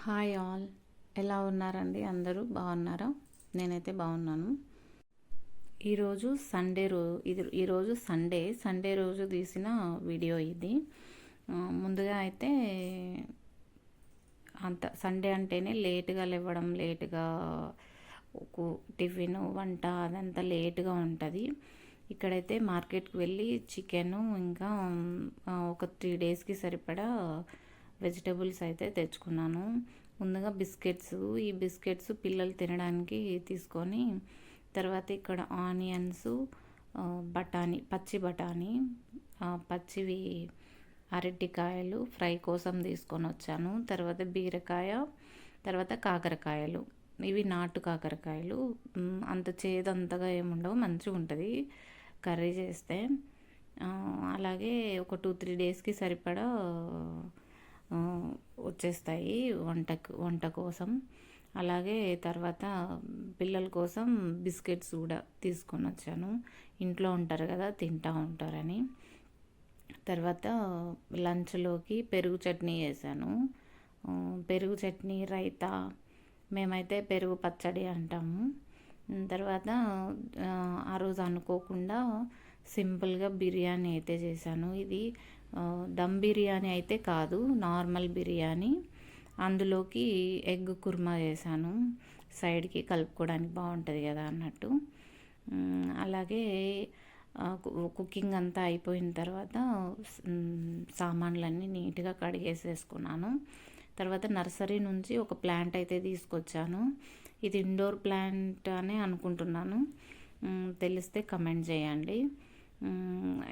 Hi all, ఎలా ఉన్నారండి? అందరూ బాగున్నారా? నేనైతే బాగున్నాను. ఈరోజు సండే రోజు తీసిన వీడియో ఇది. ముందుగా అయితే సండే అంటేనే లేటుగా లేవడం, లేటుగా టిఫిన్ వంట అదంతా లేటుగా ఉంటుంది. ఇక్కడైతే మార్కెట్కి వెళ్ళి చికెను ఇంకా ఒక 3 డేస్కి సరిపడా వెజిటబుల్స్ అయితే తెచ్చుకున్నాను. ముందుగా ఈ బిస్కెట్స్ పిల్లలు తినడానికి తీసుకొని, తర్వాత ఇక్కడ ఆనియన్స్, పచ్చి బఠానీ, పచ్చివి అరటికాయలు ఫ్రై కోసం తీసుకొని వచ్చాను. తర్వాత బీరకాయ, తర్వాత కాకరకాయలు. ఇవి నాటు కాకరకాయలు. అంత చేదంతగా ఏముండవు, మంచిగా ఉంటుంది కర్రీ చేస్తే. అలాగే ఒక 2-3 డేస్కి సరిపడా వచ్చేస్తాయి వంట కోసం. అలాగే తర్వాత పిల్లల కోసం బిస్కెట్స్ కూడా తీసుకొని వచ్చాను. ఇంట్లో ఉంటారు కదా, తింటూ ఉంటారని. తర్వాత లంచ్లోకి పెరుగు చట్నీ చేశాను. పెరుగు చట్నీ, రైతా, మేమైతే పెరుగు పచ్చడి అంటాము. తర్వాత ఆ రోజు అనుకోకుండా సింపుల్గా బిర్యానీ అయితే చేశాను. ఇది దమ్ బిర్యానీ అయితే కాదు, నార్మల్ బిర్యానీ. అందులోకి ఎగ్ కుర్మా చేశాను, సైడ్కి కలుపుకోవడానికి బాగుంటుంది కదా అన్నట్టు. అలాగే కుకింగ్ అంతా అయిపోయిన తర్వాత సామాన్లన్నీ నీట్గా కడిగేసేసుకున్నాను. తర్వాత నర్సరీ నుంచి ఒక ప్లాంట్ అయితే తీసుకొచ్చాను. ఇది ఇండోర్ ప్లాంట్ అని అనుకుంటున్నాను, తెలిస్తే కమెంట్ చేయండి.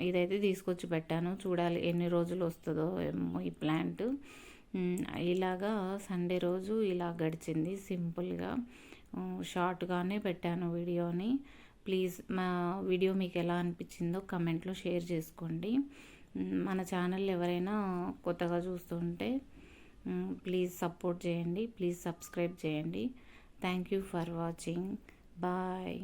ఇదైతే తీసుకొచ్చి పెట్టాను, చూడాలి ఎన్ని రోజులు వస్తుందో ఏమో ఈ ప్లాంట్. ఇలాగా సండే రోజు ఇలా గడిచింది. సింపుల్గా షార్ట్గానే పెట్టాను వీడియోని. ప్లీజ్ మా వీడియో మీకు ఎలా అనిపించిందో కమెంట్లో షేర్ చేసుకోండి. మన ఛానల్ ఎవరైనా కొత్తగా చూస్తుంటే ప్లీజ్ సపోర్ట్ చేయండి, ప్లీజ్ సబ్స్క్రైబ్ చేయండి. Thank you for watching. Bye.